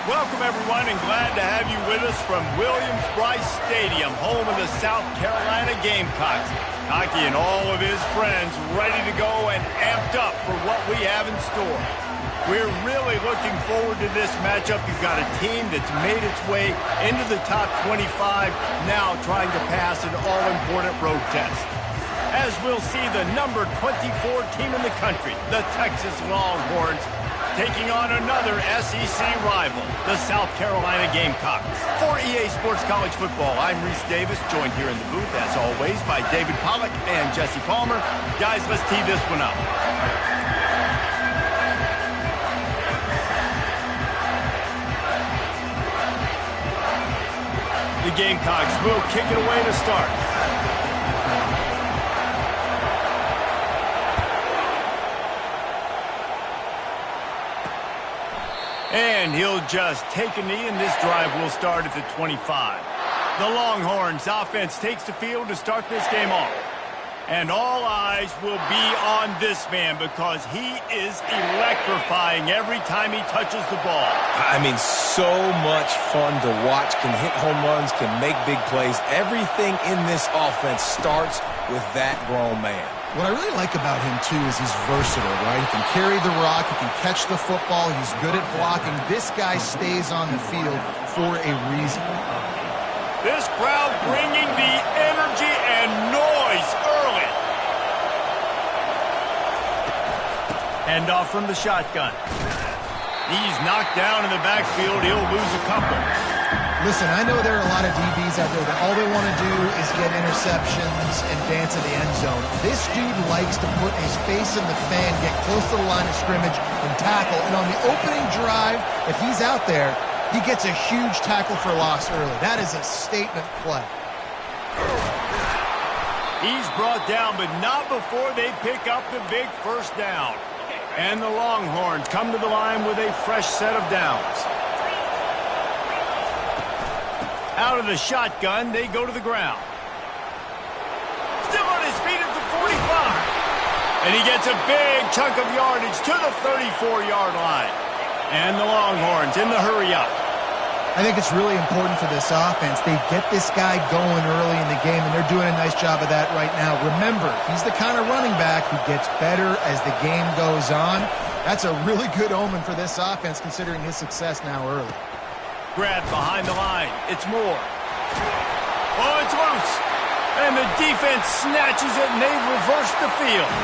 Welcome, everyone, and glad to have you with us from Williams-Brice Stadium, home of the South Carolina Gamecocks. Hockey and all of his friends ready to go and amped up for what we have in store. We're really looking forward to this matchup. You've got a team that's made its way into the top 25, now trying to pass an all-important road test. As we'll see the number 24 team in the country, the Texas Longhorns, taking on another SEC rival, the South Carolina Gamecocks. For EA Sports College Football, I'm Reese Davis, joined here in the booth, as always, by David Pollack and Jesse Palmer. Guys, let's tee this one up. The Gamecocks will kick it away to start. And he'll just take a knee, and this drive will start at the 25. The Longhorns offense takes the field to start this game off. And all eyes will be on this man because he is electrifying every time he touches the ball. I mean, so much fun to watch. Can hit home runs, can make big plays. Everything in this offense starts with that grown man. What I really like about him, too, is he's versatile, right? He can carry the rock, he can catch the football, he's good at blocking. This guy stays on the field for a reason. This crowd bringing the energy and noise early. Hand off from the shotgun. He's knocked down in the backfield. He'll lose a couple. Listen, I know there are a lot of DBs out there that all they want to do is get interceptions and dance in the end zone. This dude likes to put his face in the fan, get close to the line of scrimmage, and tackle. And on the opening drive, if he's out there, he gets a huge tackle for loss early. That is a statement play. He's brought down, but not before they pick up the big first down. And the Longhorns come to the line with a fresh set of downs. Out of the shotgun, they go to the ground. Still on his feet at the 45. And he gets a big chunk of yardage to the 34-yard line. And the Longhorns in the hurry-up. I think it's really important for this offense. They get this guy going early in the game, and they're doing a nice job of that right now. Remember, he's the kind of running back who gets better as the game goes on. That's a really good omen for this offense, considering his success now early. Grab behind the line. It's Moore. Oh, it's loose. And the defense snatches it, and they reverse the field.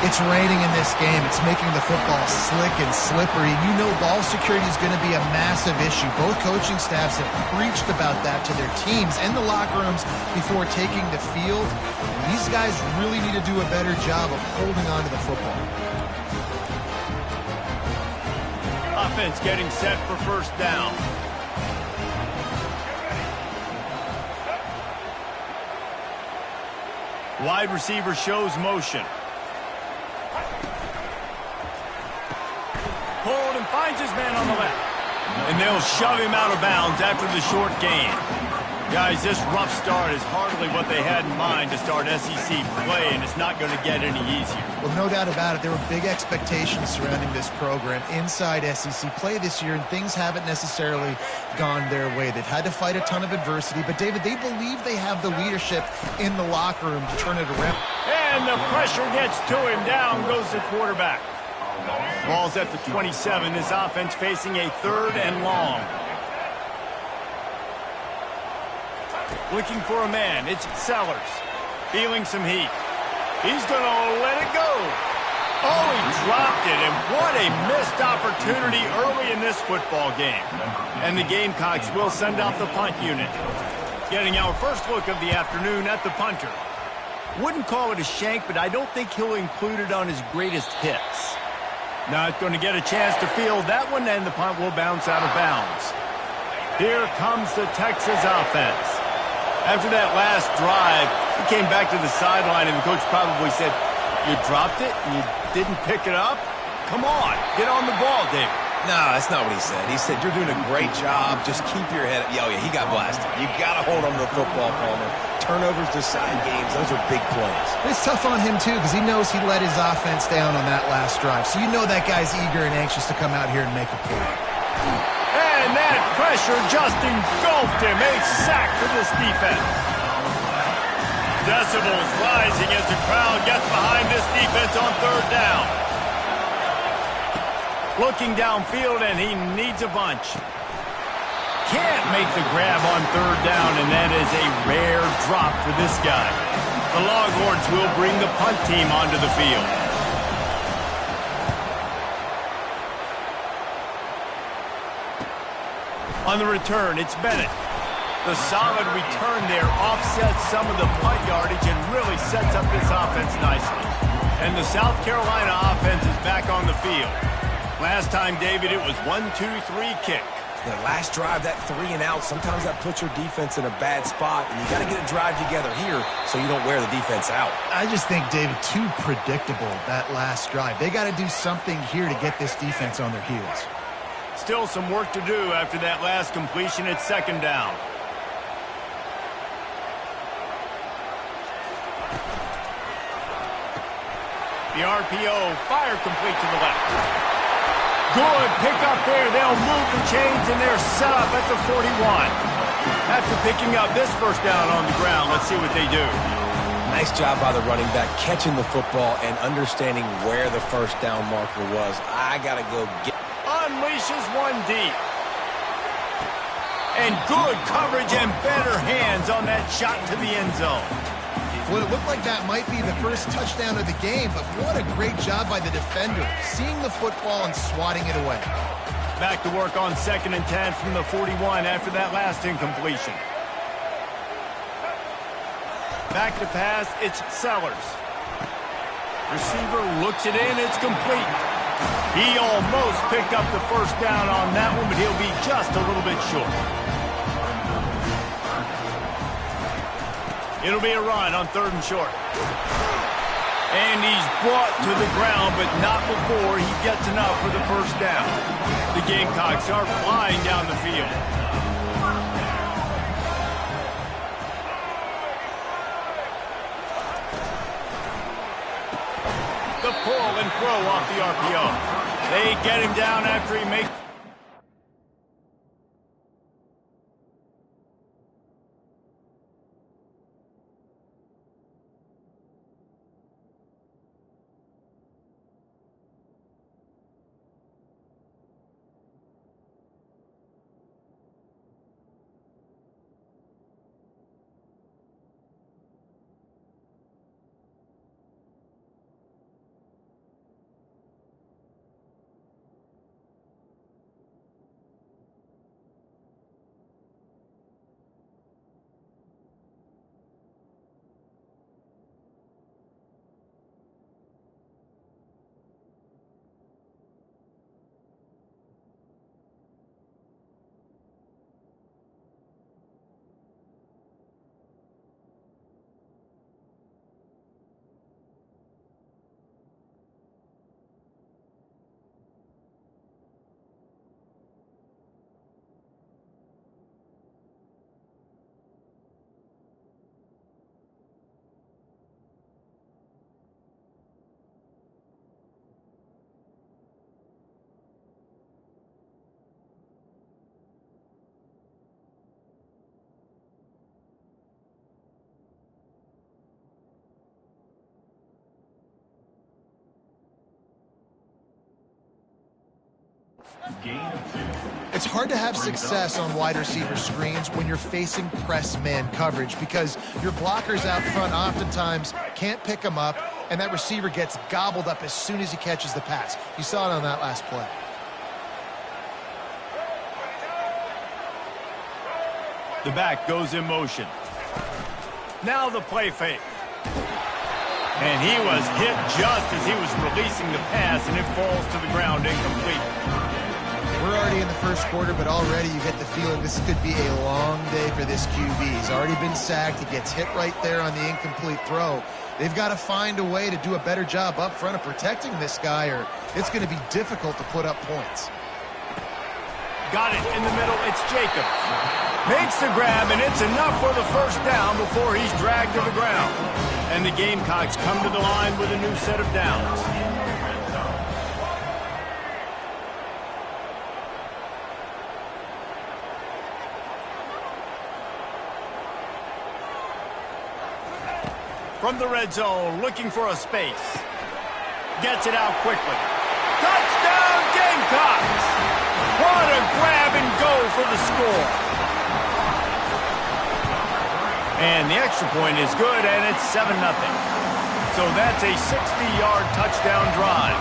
It's raining in this game. It's making the football slick and slippery. You know ball security is going to be a massive issue. Both coaching staffs have preached about that to their teams and the locker rooms before taking the field. These guys really need to do a better job of holding on to the football. Offense getting set for first down. Wide receiver shows motion. Pulled and finds his man on the left. And they'll shove him out of bounds after the short gain. Guys, this rough start is hardly what they had in mind to start SEC play, and it's not going to get any easier. Well, no doubt about it. There were big expectations surrounding this program inside SEC play this year, and things haven't necessarily gone their way. They've had to fight a ton of adversity, but, David, they believe they have the leadership in the locker room to turn it around. And the pressure gets to him. Down goes the quarterback. Ball's at the 27. This offense facing a 3rd and long. Looking for a man. It's Sellers. Feeling some heat. He's going to let it go. Oh, he dropped it, and what a missed opportunity early in this football game. And the Gamecocks will send out the punt unit. Getting our first look of the afternoon at the punter. Wouldn't call it a shank, but I don't think he'll include it on his greatest hits. Not going to get a chance to field that one, and the punt will bounce out of bounds. Here comes the Texas offense. After that last drive, he came back to the sideline, and the coach probably said, "You dropped it and you didn't pick it up? Come on, get on the ball, David." No, that's not what he said. He said, "You're doing a great job. Just keep your head up." Oh, yeah, he got blasted. You got to hold on to the football, Palmer. Turnovers decide games. Those are big plays. It's tough on him, too, because he knows he let his offense down on that last drive. So you know that guy's eager and anxious to come out here and make a play. And Pressure just engulfed him. A sack for this defense. Decibels rising as the crowd gets behind this defense on third down. Looking downfield, and he needs a bunch. Can't make the grab on third down, and that is a rare drop for this guy. The Longhorns will bring the punt team onto the field. On the return, it's Bennett. The solid return there offsets some of the punt yardage and really sets up this offense nicely. And the South Carolina offense is back on the field. Last time, David, it was 1-2-3 kick. The last drive, that 3 and out, sometimes that puts your defense in a bad spot, and you got to get a drive together here so you don't wear the defense out. I just think, David, too predictable, that last drive. They got to do something here to get this defense on their heels. Still some work to do after that last completion. It's second down. The RPO, fire complete to the left. Good pick up there. They'll move the chains, and they're set up at the 41. After picking up this first down on the ground, let's see what they do. Nice job by the running back, catching the football and understanding where the first down marker was. I got to go get... Unleashes one deep. And good coverage and better hands on that shot to the end zone. Well, it looked like that might be the first touchdown of the game, but what a great job by the defender, seeing the football and swatting it away. Back to work on 2nd and 10 from the 41 after that last incompletion. Back to pass, it's Sellers. Receiver looks it in, it's complete. He almost picked up the first down on that one, but he'll be just a little bit short. It'll be a run on 3rd and short. And he's brought to the ground, but not before he gets enough for the first down. The Gamecocks are flying down the field. The pull and throw off the RPO. They get him down after he makes... It's hard to have success on wide receiver screens when you're facing press man coverage because your blockers out front oftentimes can't pick them up, and that receiver gets gobbled up as soon as he catches the pass. You saw it on that last play. The back goes in motion. Now the play fake. And he was hit just as he was releasing the pass, and it falls to the ground incomplete. We're already in the first quarter, but already you get the feeling this could be a long day for this QB. He's already been sacked. He gets hit right there on the incomplete throw. They've got to find a way to do a better job up front of protecting this guy, or it's going to be difficult to put up points. Got it in the middle. It's Jacobs. Makes the grab, and it's enough for the first down before he's dragged to the ground. And the Gamecocks come to the line with a new set of downs. From the red zone, looking for a space. Gets it out quickly. Touchdown, Gamecocks! What a grab and go for the score. And the extra point is good, and it's 7-0. So that's a 60-yard touchdown drive.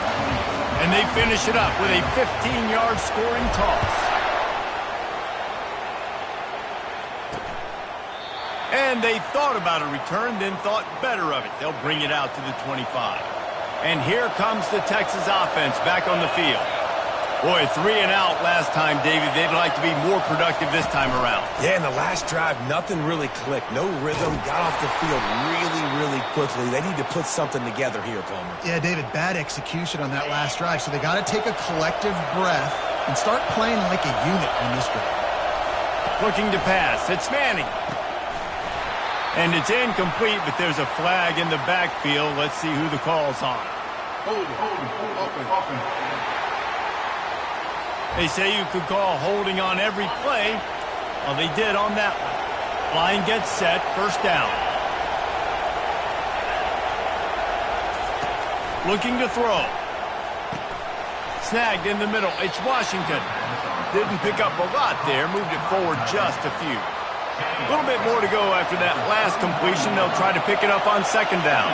And they finish it up with a 15-yard scoring toss. And they thought about a return, then thought better of it. They'll bring it out to the 25. And here comes the Texas offense back on the field. Boy, 3 and out last time, David. They'd like to be more productive this time around. Yeah, in the last drive, nothing really clicked. No rhythm. Got off the field really quickly. They need to put something together here, Palmer. Yeah, David, bad execution on that last drive. So they got to take a collective breath and start playing like a unit on this drive. Looking to pass. It's Manning. And it's incomplete, but there's a flag in the backfield. Let's see who the call's on. Hold, open. They say you could call holding on every play. Well, they did on that one. Line gets set, first down. Looking to throw. Snagged in the middle. It's Washington. Didn't pick up a lot there. Moved it forward just a few. A little bit more to go after that last completion. They'll try to pick it up on second down.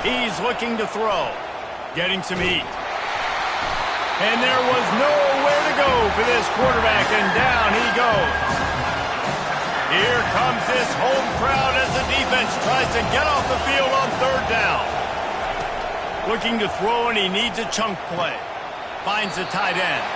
He's looking to throw. Getting some heat. And there was nowhere to go for this quarterback, and down he goes. Here comes this home crowd as the defense tries to get off the field on third down. Looking to throw, and he needs a chunk play. Finds the tight end.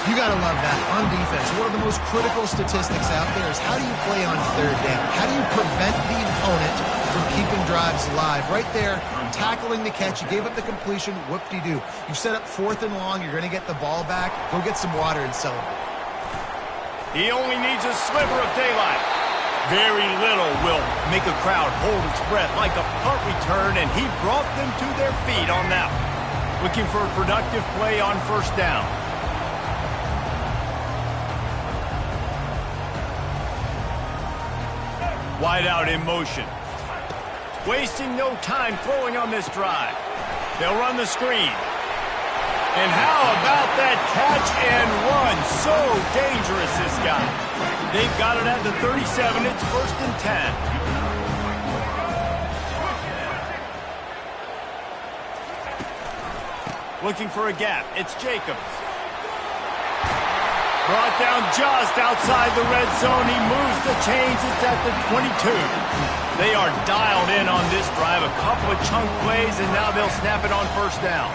You got to love that on defense. One of the most critical statistics out there is how do you play on third down? How do you prevent the opponent from keeping drives alive? Right there, tackling the catch. You gave up the completion. Whoop-de-doo. You've set up 4th and long. You're going to get the ball back. Go get some water and celebrate. He only needs a sliver of daylight. Very little will make a crowd hold its breath like a punt return, and he brought them to their feet on that one. Looking for a productive play on first down. Wide out in motion. Wasting no time throwing on this drive. They'll run the screen. And how about that catch and run? So dangerous, this guy. They've got it at the 37. It's 1st and 10. Looking for a gap. It's Jacobs. Brought down just outside the red zone. He moves the chains. It's at the 22. They are dialed in on this drive. A couple of chunk plays, and now they'll snap it on first down.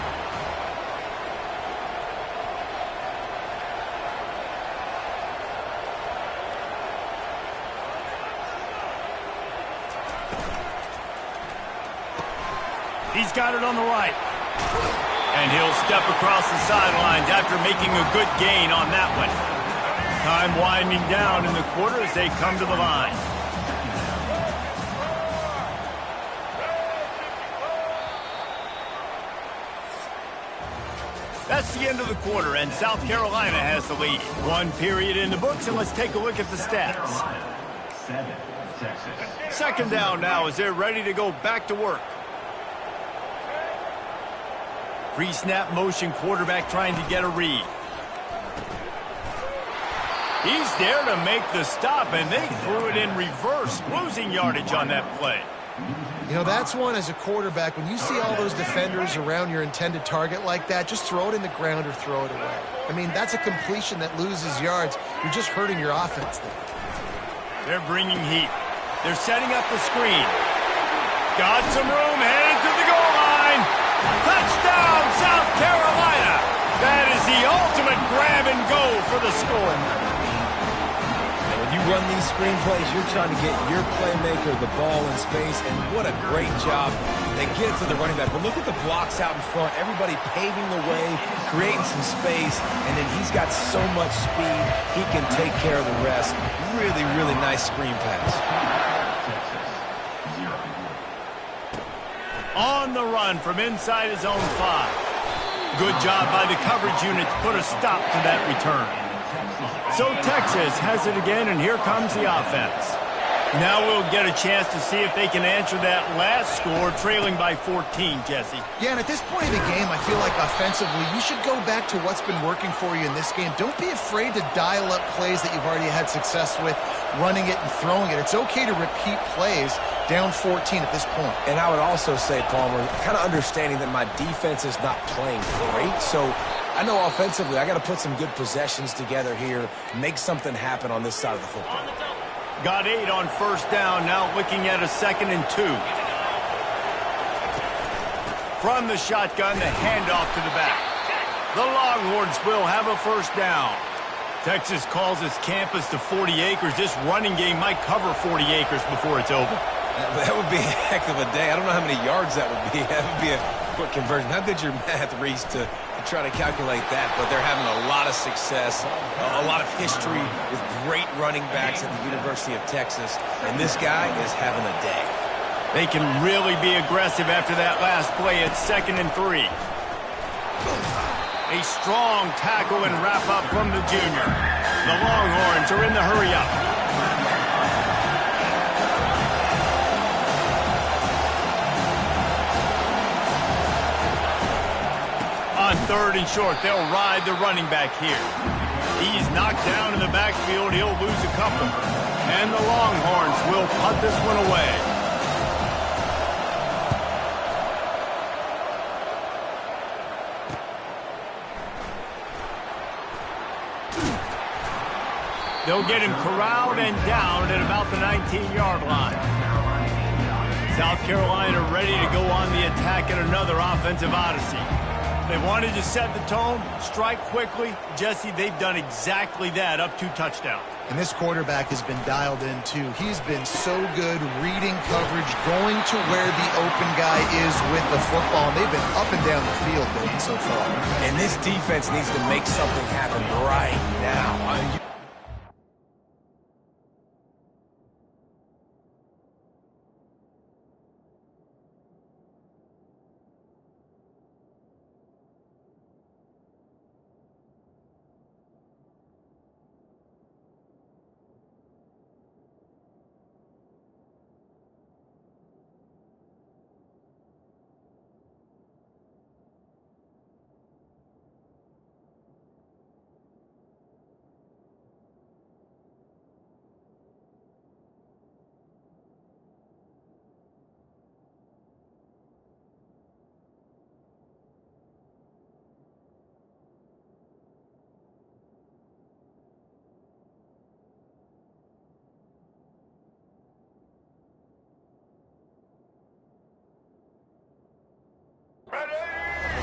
He's got it on the right. And he'll step across the sidelines after making a good gain on that one. Time winding down in the quarter as they come to the line. That's the end of the quarter, and South Carolina has the lead. 1 period in the books, and let's take a look at the stats. 7, Texas. Second down now as they're ready to go back to work. Pre-snap motion, quarterback trying to get a read. He's there to make the stop, and they threw it in reverse, losing yardage on that play. You know, that's one as a quarterback. When you see all those defenders around your intended target like that, just throw it in the ground or throw it away. I mean, that's a completion that loses yards. You're just hurting your offense there. They're bringing heat. They're setting up the screen. Got some room, headed to the goal line. Touchdown, South Carolina. That is the ultimate grab and go for the score. When you run these screen plays, you're trying to get your playmaker the ball in space, and what a great job. They get to the running back, but look at the blocks out in front. Everybody paving the way, creating some space, and then he's got so much speed, he can take care of the rest. Really, really nice screen pass. On the run from inside his own 5. Good job by the coverage unit to put a stop to that return. So Texas has it again, and here comes the offense. Now we'll get a chance to see if they can answer that last score, trailing by 14, Jesse. Yeah, and at this point of the game, I feel like offensively, you should go back to what's been working for you in this game. Don't be afraid to dial up plays that you've already had success with, running it and throwing it. It's okay to repeat plays down 14 at this point. And I would also say, Palmer, kind of understanding that my defense is not playing great, so I know offensively I got to put some good possessions together here, make something happen on this side of the football. Got 8 on first down, now looking at a 2nd and 2. From the shotgun, the handoff to the back. The Longhorns will have a first down. Texas calls its campus to 40 acres. This running game might cover 40 acres before it's over. That would be a heck of a day. I don't know how many yards that would be. That would be a quick conversion. How good's your math, Reese, to try to calculate that? But they're having a lot of success, a lot of history with great running backs at the University of Texas, and this guy is having a day. They can really be aggressive after that last play at 2nd and 3. A strong tackle and wrap up from the junior. The Longhorns are in the hurry up. On 3rd and short, they'll ride the running back here. He's knocked down in the backfield. He'll lose a couple. And the Longhorns will punt this one away. They'll get him corralled and down at about the 19-yard line. South Carolina ready to go on the attack at another offensive odyssey. They wanted to set the tone, strike quickly. Jesse, they've done exactly that, up 2 touchdowns. And this quarterback has been dialed in, too. He's been so good reading coverage, going to where the open guy is with the football. And they've been up and down the field, Billy, so far. And this defense needs to make something happen right now.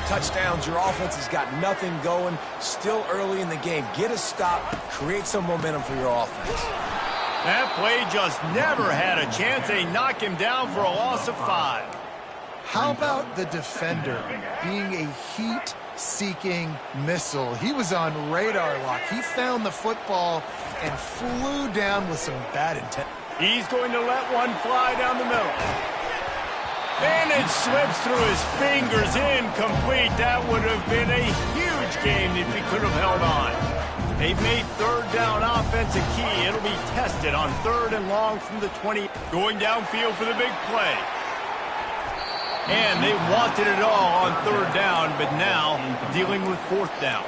Touchdowns, your offense has got nothing going. Still early in the game. Get a stop, create some momentum for your offense. That play just never had a chance. They knock him down for a loss of 5. How about the defender being a heat-seeking missile? He was on radar lock. He found the football and flew down with some bad intent. He's going to let one fly down the middle. And it slips through his fingers, incomplete. That would have been a huge game if he could have held on. They've made 3rd down offense a key. It'll be tested on 3rd and long from the 20. Going downfield for the big play. And they wanted it all on 3rd down, but now dealing with 4th down.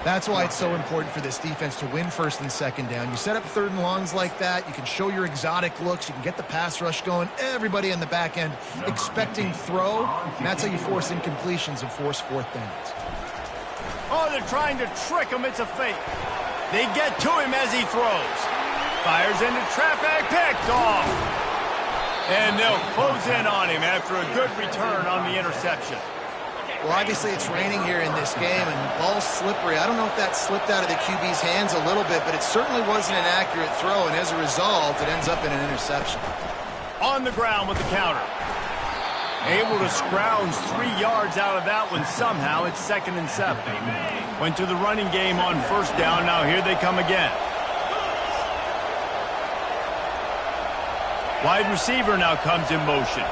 That's why it's so important for this defense to win 1st and 2nd down. You set up 3rd and longs like that, you can show your exotic looks, you can get the pass rush going, everybody in the back end expecting throw, and that's how you force incompletions and force 4th downs. Oh, they're trying to trick him. It's a fake. They get to him as he throws. Fires into traffic, picked off. And they'll close in on him after a good return on the interception. Well, obviously it's raining here in this game, and the ball's slippery. I don't know if that slipped out of the QB's hands a little bit, but it certainly wasn't an accurate throw, and as a result, it ends up in an interception. On the ground with the counter. Able to scrounge 3 yards out of that one somehow. It's 2nd and 7. Went to the running game on 1st down. Now here they come again. Wide receiver now comes in motion.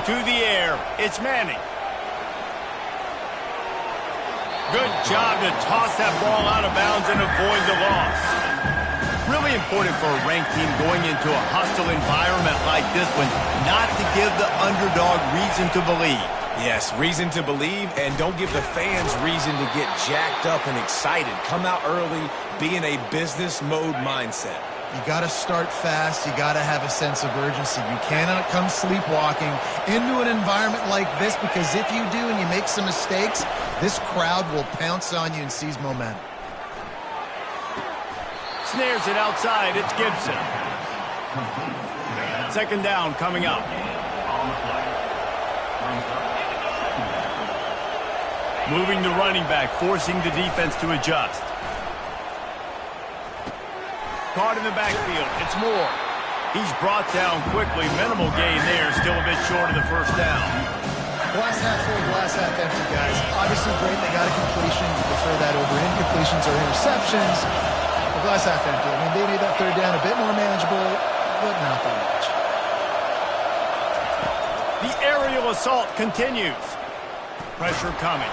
To the air. It's Manning. Good job to toss that ball out of bounds and avoid the loss. Really important for a ranked team going into a hostile environment like this one not to give the underdog reason to believe. Yes, reason to believe, and don't give the fans reason to get jacked up and excited. Come out early, be in a business mode mindset. You got to start fast. You got to have a sense of urgency. You cannot come sleepwalking into an environment like this, because if you do and you make some mistakes, this crowd will pounce on you and seize momentum. Snares it outside. It's Gibson. Second down coming up. Moving the running back, forcing the defense to adjust. Caught in the backfield. It's Moore. He's brought down quickly. Minimal gain there. Still a bit short of the first down. Glass half full, glass half empty, guys. Obviously great. They got a completion. You prefer that over incompletions or interceptions. The glass half empty. I mean, they made that third down a bit more manageable, but not that much. The aerial assault continues. Pressure coming.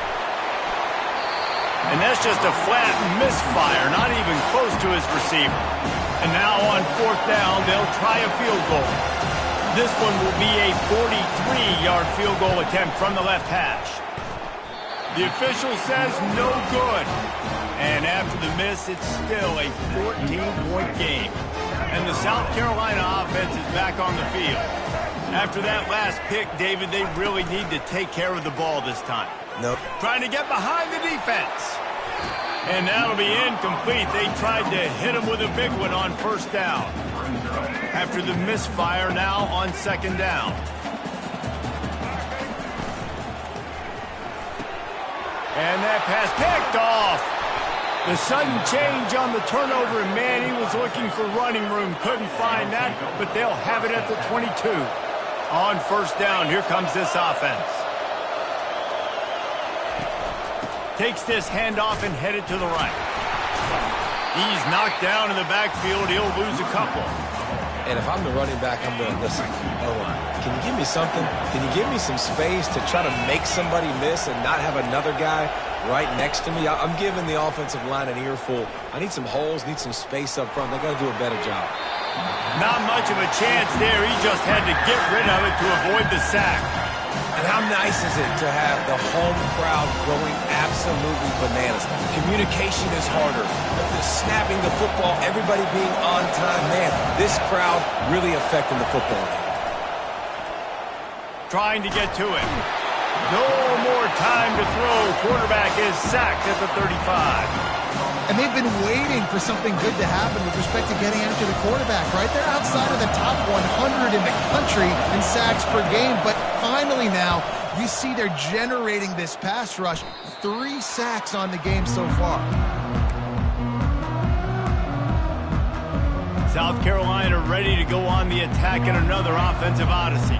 And that's just a flat misfire, not even close to his receiver. And now on fourth down, they'll try a field goal. This one will be a 43-yard field goal attempt from the left hash. The official says no good. And after the miss, it's still a 14-point game. And the South Carolina offense is back on the field. After that last pick, David, they really need to take care of the ball this time. Nope. Trying to get behind the defense. And that'll be incomplete. They tried to hit him with a big one on first down. After the misfire, now on second down. And that pass picked off. The sudden change on the turnover, and man, he was looking for running room. Couldn't find that, but they'll have it at the 22. On first down, here comes this offense. Takes this handoff and headed to the right. He's knocked down in the backfield. He'll lose a couple. And if I'm the running back, I'm going to listen. Oh, can you give me something? Can you give me some space to try to make somebody miss and not have another guy right next to me? I'm giving the offensive line an earful. I need some holes, need some space up front. They got to do a better job. Not much of a chance there. He just had to get rid of it to avoid the sack. And how nice is it to have the home crowd going absolutely bananas? Communication is harder. The snapping the football, everybody being on time. Man, this crowd really affecting the football game. Trying to get to it. No more time to throw. Quarterback is sacked at the 35. And they've been waiting for something good to happen with respect to getting after the quarterback, right? They're outside of the top 100 in the country in sacks per game, but finally now you see they're generating this pass rush. 3 sacks on the game so far. South Carolina ready to go on the attack in another offensive odyssey.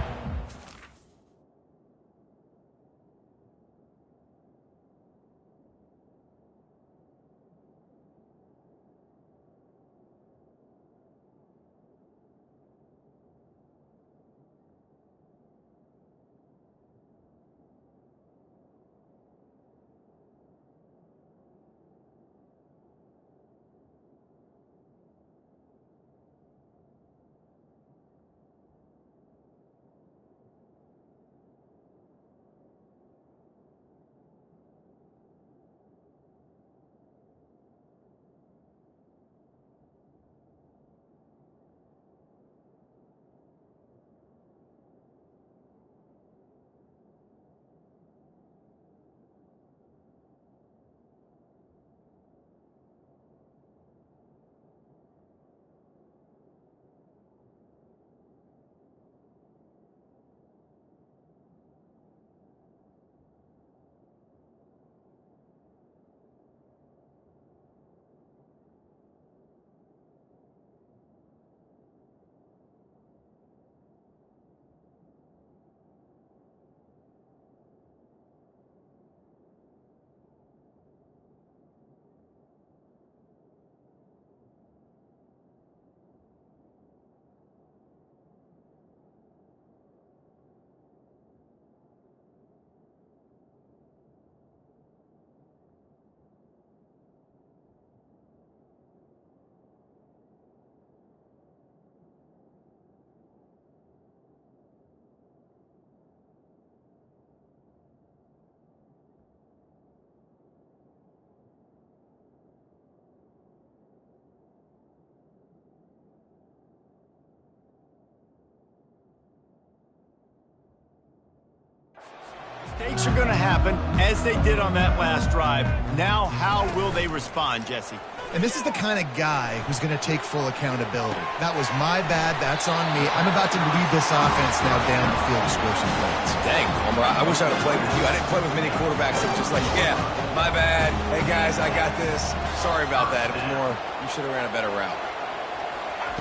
Mistakes are going to happen, as they did on that last drive. Now, how will they respond, Jesse? And this is the kind of guy who's going to take full accountability. That was my bad. That's on me. I'm about to lead this offense now down the field to score some points. Dang, Homer, I wish I would have played with you. I didn't play with many quarterbacks that were just like, yeah, my bad. Hey, guys, I got this. Sorry about that. It was more, you should have ran a better route.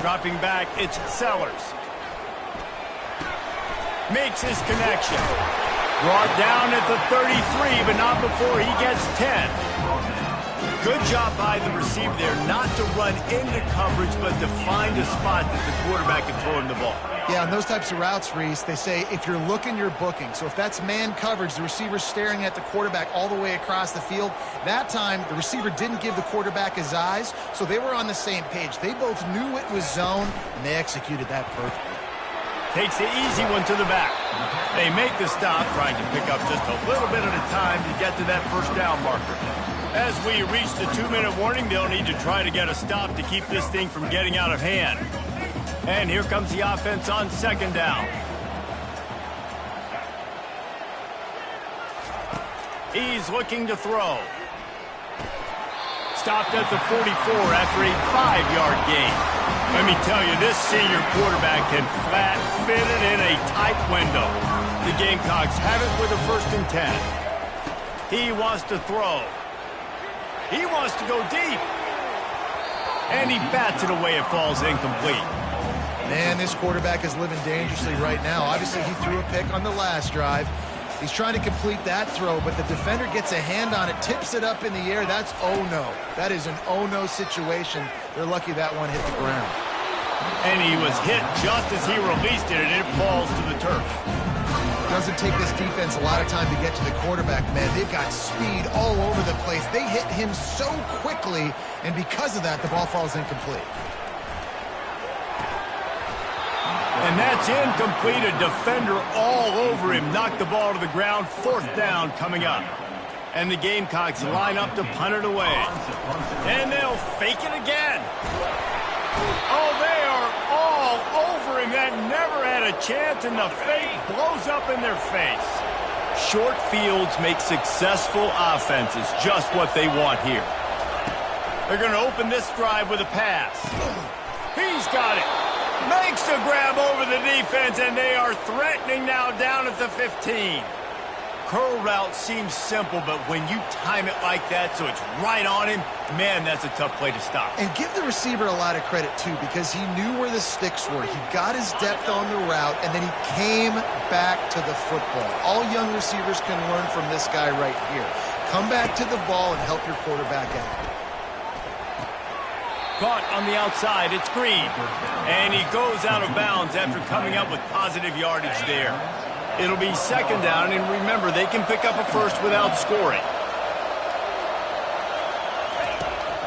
Dropping back, it's Sellers. Makes his connection. Brought down at the 33, but not before he gets 10. Good job by the receiver there, not to run into coverage, but to find a spot that the quarterback can throw him the ball. Yeah, on those types of routes, Reese, they say if you're looking, you're booking. So if that's man coverage, the receiver's staring at the quarterback all the way across the field. That time, the receiver didn't give the quarterback his eyes, so they were on the same page. They both knew it was zone, and they executed that perfectly. Takes the easy one to the back. They make the stop, trying to pick up just a little bit at a time to get to that first down marker. As we reach the 2-minute warning, they'll need to try to get a stop to keep this thing from getting out of hand. And here comes the offense on second down. He's looking to throw. Stopped at the 44 after a 5-yard gain. Let me tell you, this senior quarterback can flat fit it in a tight window. The Gamecocks have it with a 1st and 10. He wants to throw. He wants to go deep. And he bats it away. It falls incomplete. Man, this quarterback is living dangerously right now. Obviously, he threw a pick on the last drive. He's trying to complete that throw, but the defender gets a hand on it, tips it up in the air. That's oh-no. That is an oh-no situation. They're lucky that one hit the ground. And he was hit just as he released it, and it falls to the turf. It doesn't take this defense a lot of time to get to the quarterback, man. They've got speed all over the place. They hit him so quickly, and because of that, the ball falls incomplete. And that's incomplete. A defender all over him. Knocked the ball to the ground. 4th down coming up. And the Gamecocks line up to punt it away. And they'll fake it again. Oh, they are all over him. That never had a chance, and the fake blows up in their face. Short fields make successful offenses just what they want here. They're going to open this drive with a pass. He's got it. Makes the grab over the defense, and they are threatening now down at the 15. Curl route seems simple, but when you time it like that so it's right on him, man, that's a tough play to stop. And give the receiver a lot of credit, too, because he knew where the sticks were. He got his depth on the route, and then he came back to the football. All young receivers can learn from this guy right here. Come back to the ball and help your quarterback out. Caught on the outside, it's Green. And he goes out of bounds after coming up with positive yardage there. It'll be 2nd down, and remember, they can pick up a first without scoring.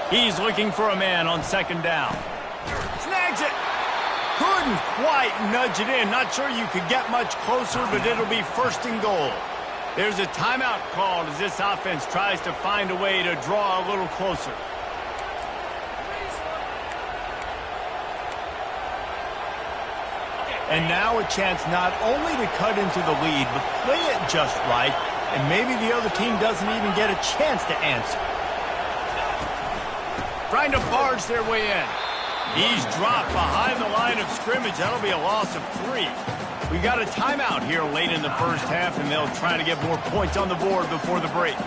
He's looking for a man on 2nd down. Snags it. Couldn't quite nudge it in. Not sure you could get much closer, but it'll be 1st and goal. There's a timeout called as this offense tries to find a way to draw a little closer. And now a chance not only to cut into the lead, but play it just right, and maybe the other team doesn't even get a chance to answer. Trying to barge their way in. He's dropped behind the line of scrimmage. That'll be a loss of 3. We got a timeout here late in the first half, and they'll try to get more points on the board before the break.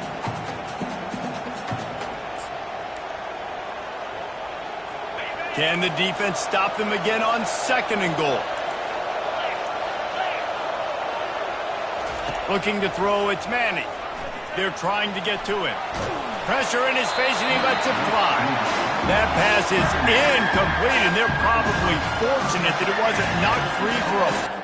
Can the defense stop them again on 2nd and goal? Looking to throw, it's Manning. They're trying to get to him. Pressure in his face, and he lets it fly. That pass is incomplete, and they're probably fortunate that it wasn't knocked free for a...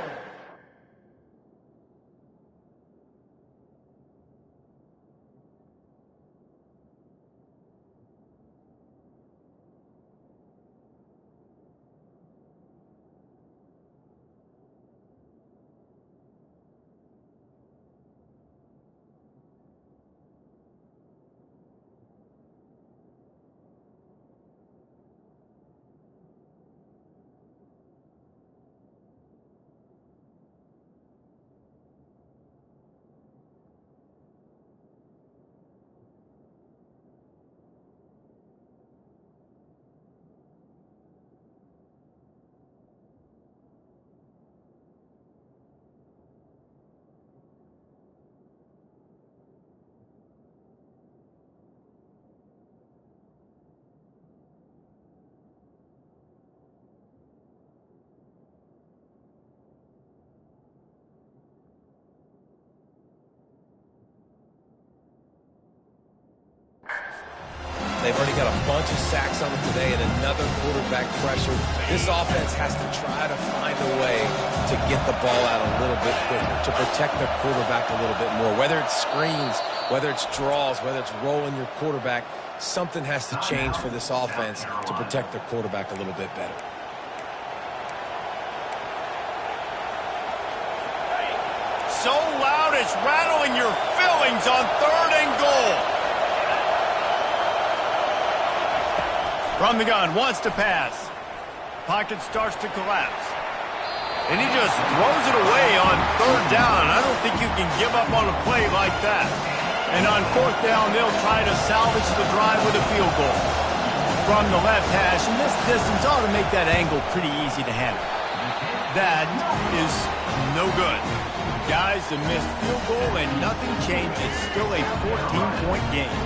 They've already got a bunch of sacks on them today and another quarterback pressure. This offense has to try to find a way to get the ball out a little bit quicker, to protect their quarterback a little bit more. Whether it's screens, whether it's draws, whether it's rolling your quarterback, something has to change for this offense to protect their quarterback a little bit better. So loud it's rattling your fillings on 3rd and goal. From the gun, wants to pass. Pocket starts to collapse. And he just throws it away on 3rd down. I don't think you can give up on a play like that. And on 4th down, they'll try to salvage the drive with a field goal. From the left hash, and this distance ought to make that angle pretty easy to handle. That is no good. Guys, a missed field goal and nothing changes. Still a 14-point game.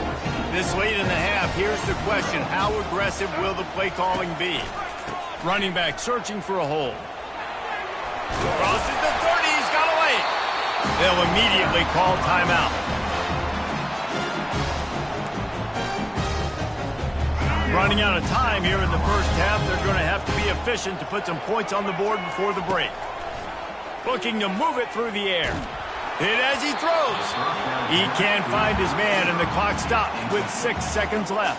This late in the half, here's the question. How aggressive will the play calling be? Running back searching for a hole. Crosses the 30, he's got away. They'll immediately call timeout. Running out of time here in the first half. They're going to have to be efficient to put some points on the board before the break. Looking to move it through the air. Hit as he throws. He can't find his man, and the clock stops with 6 seconds left.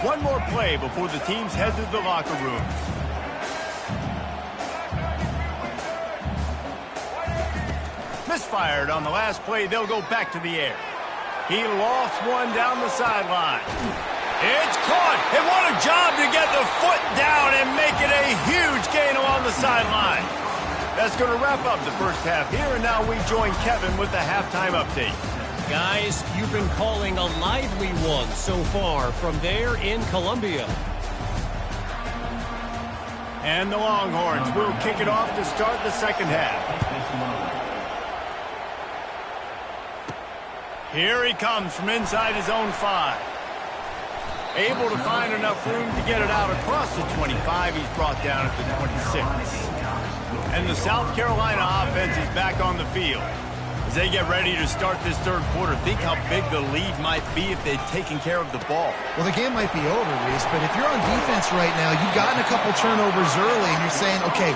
One more play before the teams head to the locker rooms. Misfired on the last play. They'll go back to the air. He lofts one down the sideline. It's caught, and what a job to get the foot down and make it a huge gain along the sideline. That's going to wrap up the first half here, and now we join Kevin with the halftime update. Guys, you've been calling a lively one so far from there in Columbia. And the Longhorns will kick it off to start the second half. Here he comes from inside his own 5. Able to find enough room to get it out across the 25. He's brought down at the 26. And the South Carolina offense is back on the field. As they get ready to start this third quarter, think how big the lead might be if they'd taken care of the ball. Well, the game might be over, Reese, but if you're on defense right now, you've gotten a couple turnovers early, and you're saying, okay,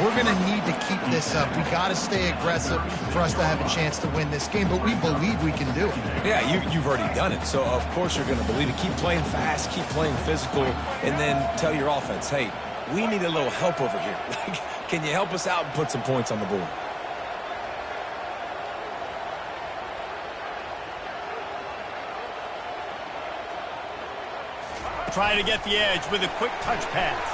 we're going to need to keep this up. We got to stay aggressive for us to have a chance to win this game, but we believe we can do it. Yeah, you've already done it, so of course you're going to believe it. Keep playing fast, keep playing physical, and then tell your offense, hey, we need a little help over here. Can you help us out and put some points on the board? Try to get the edge with a quick touch pass.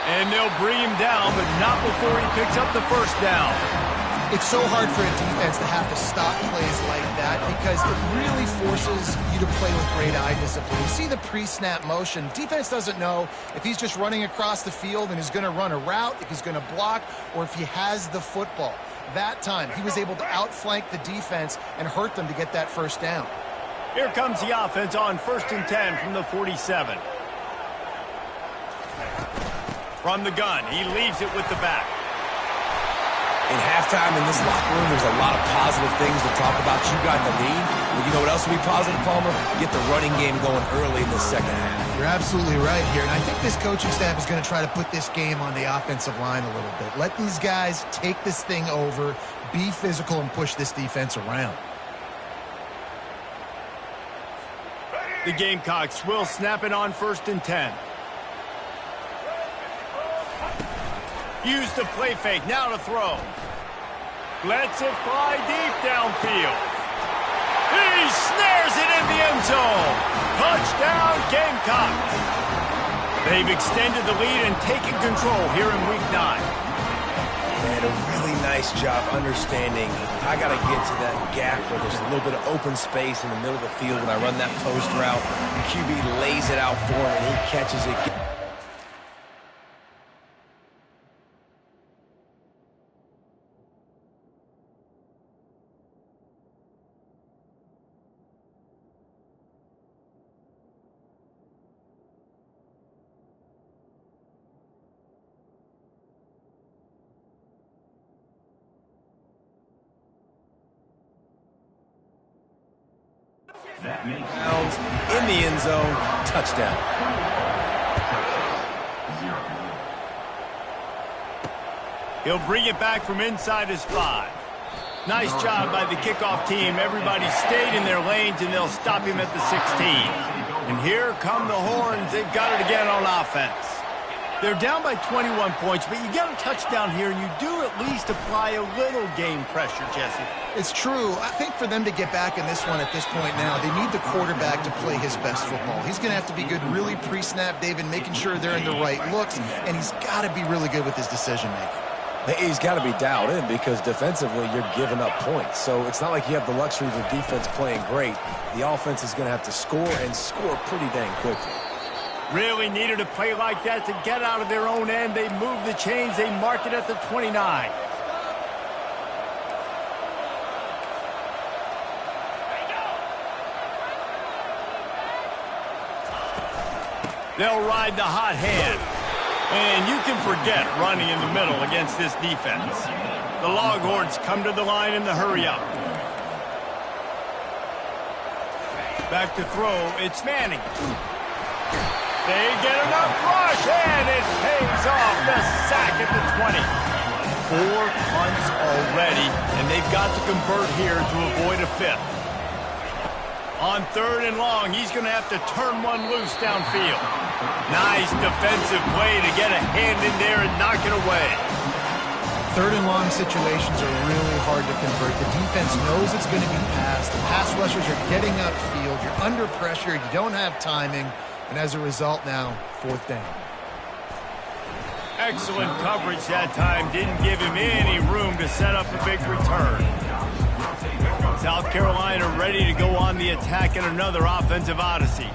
And they'll bring him down, but not before he picks up the first down. It's so hard for a defense to have to stop plays like that because it really forces you to play with great eye discipline. You see the pre-snap motion. Defense doesn't know if he's just running across the field and is going to run a route, if he's going to block, or if he has the football. That time, he was able to outflank the defense and hurt them to get that first down. Here comes the offense on 1st and 10 from the 47. From the gun, he leaves it with the back. In halftime in this locker room, there's a lot of positive things to talk about. You got the lead. Well, you know what else would be positive, Palmer? Get the running game going early in the second half. You're absolutely right here, and I think this coaching staff is going to try to put this game on the offensive line a little bit. Let these guys take this thing over, be physical, and push this defense around. The Gamecocks will snap it on 1st and 10. Use the play fake, now to throw. Lets it fly deep downfield. He snares it in the end zone. Touchdown, Gamecocks. They've extended the lead and taken control here in Week 9. They had a really nice job understanding I got to get to that gap where there's a little bit of open space in the middle of the field when I run that post route. QB lays it out for him, and he catches it. That makes Downs in the end zone. Touchdown. He'll bring it back from inside his 5. Nice job by the kickoff team. Everybody stayed in their lanes, and they'll stop him at the 16. And here come the horns. They've got it again on offense. They're down by 21 points, but you get a touchdown here, and you do at least apply a little game pressure, Jesse. It's true. I think for them to get back in this one at this point now, they need the quarterback to play his best football. He's going to have to be good really pre-snap, David, making sure they're in the right looks, and he's got to be really good with his decision-making. He's got to be dialed in because defensively you're giving up points. So it's not like you have the luxury of the defense playing great. The offense is going to have to score and score pretty dang quickly. Really needed a play like that to get out of their own end. They move the chains. They mark it at the 29. They'll ride the hot hand. And you can forget running in the middle against this defense. The Longhorns come to the line in the hurry-up. Back to throw. It's Manning. They get enough rush, and it pays off. The sack at the 20. 4 punts already, and they've got to convert here to avoid a 5th. On 3rd and long, he's going to have to turn one loose downfield. Nice defensive play to get a hand in there and knock it away. 3rd and long situations are really hard to convert. The defense knows it's going to be passed. The pass rushers are getting upfield. You're under pressure. You don't have timing. And as a result now, 4th down. Excellent coverage that time. Didn't give him any room to set up a big return. South Carolina ready to go on the attack in another offensive odyssey.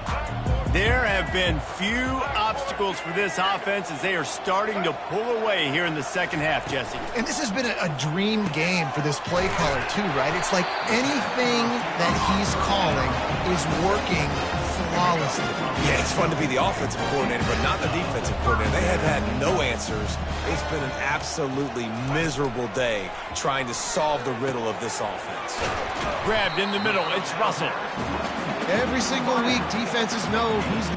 There have been few obstacles for this offense as they are starting to pull away here in the second half, Jesse. And this has been a dream game for this play caller too, right? It's like anything that he's calling is working flawlessly. Yeah, it's fun to be the offensive coordinator, but not the defensive coordinator. They have had no answers. It's been an absolutely miserable day trying to solve the riddle of this offense. Grabbed in the middle. It's Russell. Every single week, defenses know who's...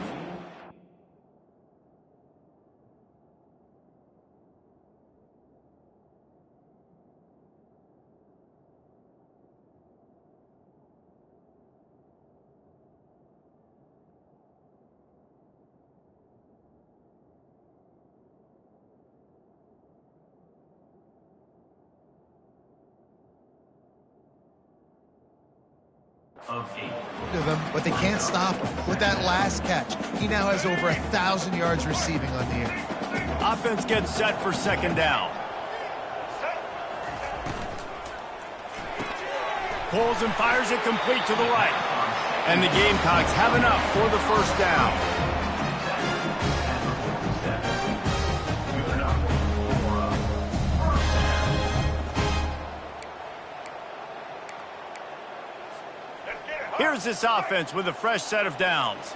of 8. of him, but they can't stop him. With that last catch, he now has over 1,000 yards receiving on the year. Offense gets set for 2nd down. Pulls and fires it complete to the right. And the Gamecocks have enough for the 1st down. Here's this offense with a fresh set of downs.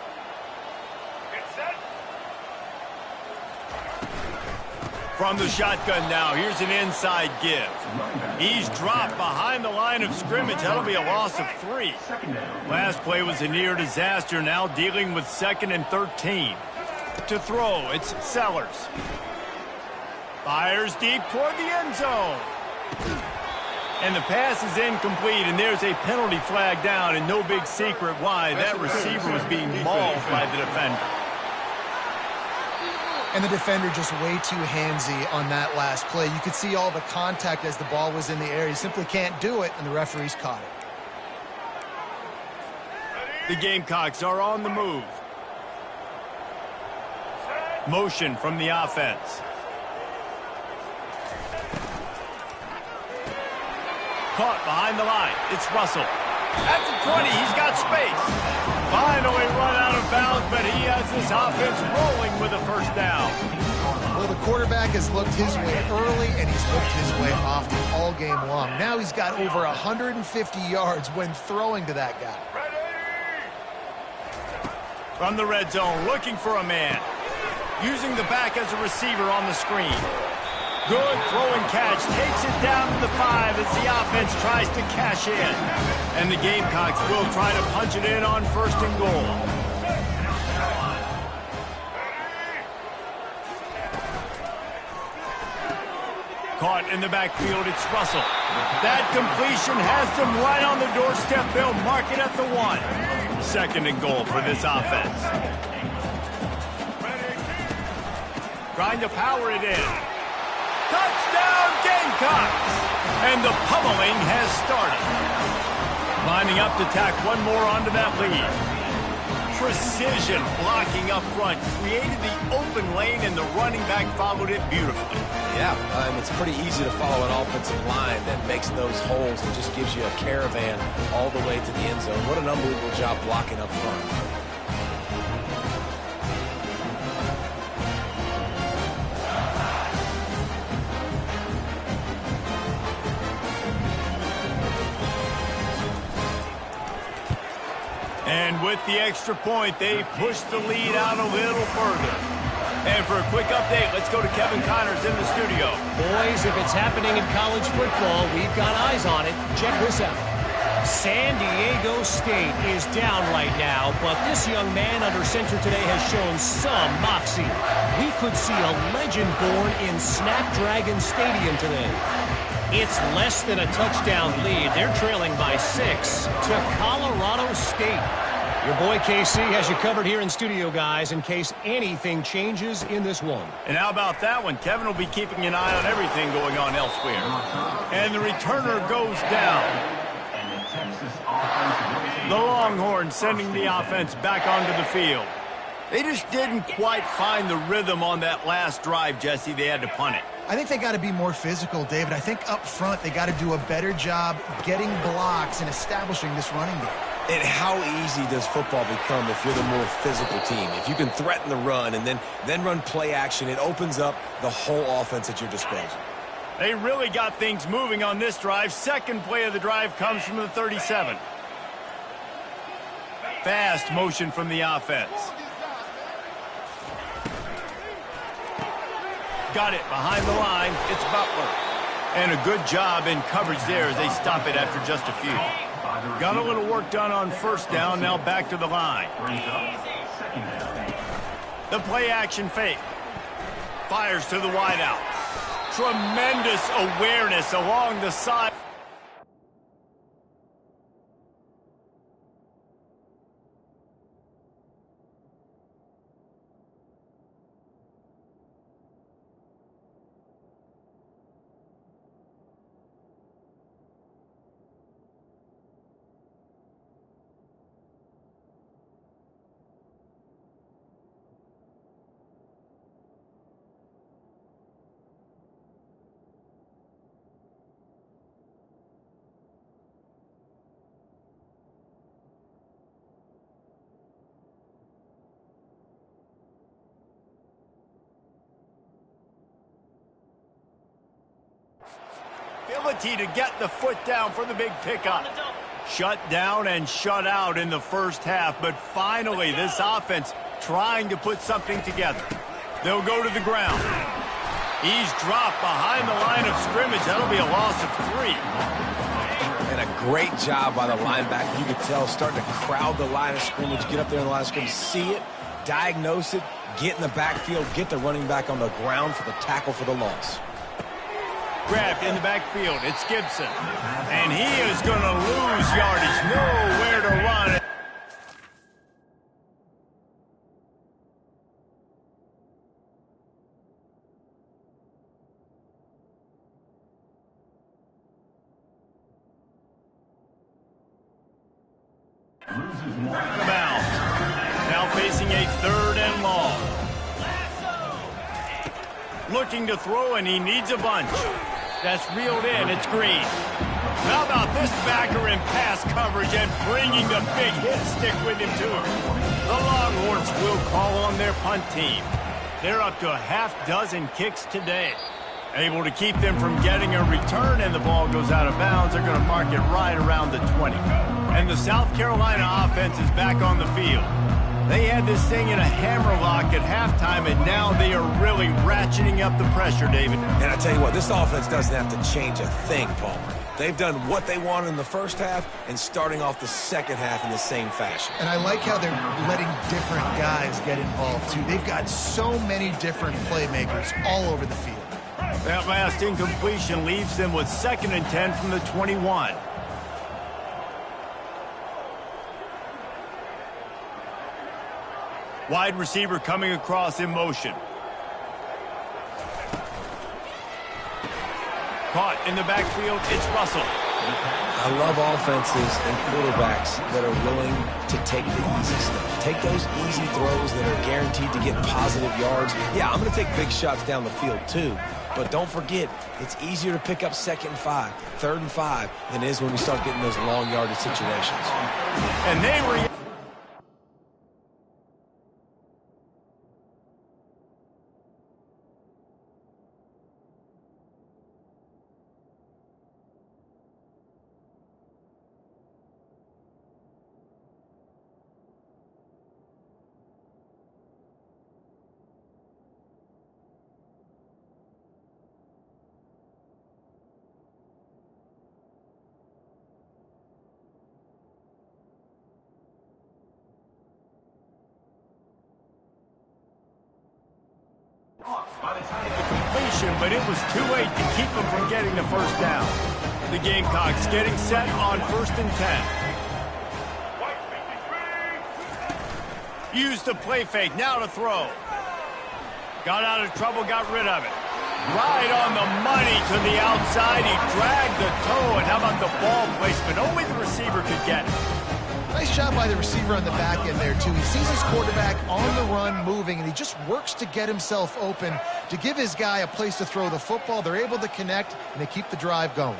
From the shotgun now, here's an inside give. He's dropped behind the line of scrimmage. That'll be a loss of 3. Last play was a near disaster, now dealing with 2nd and 13. To throw, it's Sellers. Fires deep toward the end zone. And the pass is incomplete, and there's a penalty flag down, and no big secret why. That receiver was being mauled by the defender. And the defender just way too handsy on that last play. You could see all the contact as the ball was in the air. He simply can't do it, and the referee's caught it. The Gamecocks are on the move. Motion from the offense. Caught behind the line. It's Russell. At the 20, he's got space. Finally run out of bounds, but he has this offense rolling with a 1st down. Well, the quarterback has looked his way early, and he's looked his way often all game long. Now he's got over 150 yards when throwing to that guy. From the red zone, looking for a man. Using the back as a receiver on the screen. Good throw and catch. Takes it down to the 5 as the offense tries to cash in. And the Gamecocks will try to punch it in on 1st and goal. Caught in the backfield, it's Russell. That completion has them right on the doorstep. They'll mark it at the 1. 2nd and goal for this offense. Trying to power it in. Touchdown, Gamecocks! And the pummeling has started. Lining up to tack one more onto that lead. Precision blocking up front. Created the open lane, and the running back followed it beautifully. Yeah, it's pretty easy to follow an offensive line that makes those holes and just gives you a caravan all the way to the end zone. What an unbelievable job blocking up front. And with the extra point, they push the lead out a little further. And for a quick update, let's go to Kevin Connors in the studio. Boys, if it's happening in college football, we've got eyes on it. Check this out. San Diego State is down right now, but this young man under center today has shown some moxie. We could see a legend born in Snapdragon Stadium today. It's less than a touchdown lead. They're trailing by 6 to Colorado State. Your boy KC has you covered here in studio, guys, in case anything changes in this one. And how about that one? Kevin will be keeping an eye on everything going on elsewhere. And the returner goes down. The Longhorns sending the offense back onto the field. They just didn't quite find the rhythm on that last drive, Jesse. They had to punt it. I think they got to be more physical, David. I think up front they got to do a better job getting blocks and establishing this running game. And how easy does football become if you're the more physical team? If you can threaten the run and then run play action, it opens up the whole offense at your disposal. They really got things moving on this drive. 2nd play of the drive comes from the 37. Fast motion from the offense. Got it behind the line. It's Butler. And a good job in coverage there as they stop it after just a few. Got a little work done on 1st down. Now back to the line. The play action fake. Fires to the wideout. Tremendous awareness along the side. Ability to get the foot down for the big pickup. Shut down and shut out in the 1st half, but finally this offense trying to put something together. They'll go to the ground. He's dropped behind the line of scrimmage. That'll be a loss of 3. And a great job by the linebacker. You could tell starting to crowd the line of scrimmage, get up there in the line of scrimmage, see it, diagnose it, get in the backfield, get the running back on the ground for the tackle for the loss. Grabbed in the backfield. It's Gibson. And he is going to lose yardage. Nowhere to run. Bounds. Now facing a 3rd and long. Looking to throw, and he needs a bunch. That's reeled in. It's Green. How about this backer in pass coverage and bringing the big hit stick with him to him? The Longhorns will call on their punt team. They're up to a half-dozen kicks today. Able to keep them from getting a return, and the ball goes out of bounds. They're going to mark it right around the 20. And the South Carolina offense is back on the field. They had this thing in a hammerlock at halftime, and now they are really ratcheting up the pressure, David. And I tell you what, this offense doesn't have to change a thing, Palmer. They've done what they wanted in the first half and starting off the second half in the same fashion. And I like how they're letting different guys get involved, too. They've got so many different playmakers all over the field. That last incompletion leaves them with 2nd and 10 from the 21. Wide receiver coming across in motion. Caught in the backfield, it's Russell. I love offenses and quarterbacks that are willing to take the easy stuff. Take those easy throws that are guaranteed to get positive yards. Yeah, I'm going to take big shots down the field too. But don't forget, it's easier to pick up 2nd and 5, 3rd and 5 than it is when we start getting those long yardage situations. And they were... completion, but it was too late to keep them from getting the first down. The Gamecocks getting set on 1st and 10. Used the play fake, now to throw. Got out of trouble, got rid of it. Right on the money to the outside. He dragged the toe, and how about the ball placement? Only the receiver could get it. Nice job by the receiver on the back end there, too. He sees his quarterback on the run moving, and he just works to get himself open to give his guy a place to throw the football. They're able to connect, and they keep the drive going.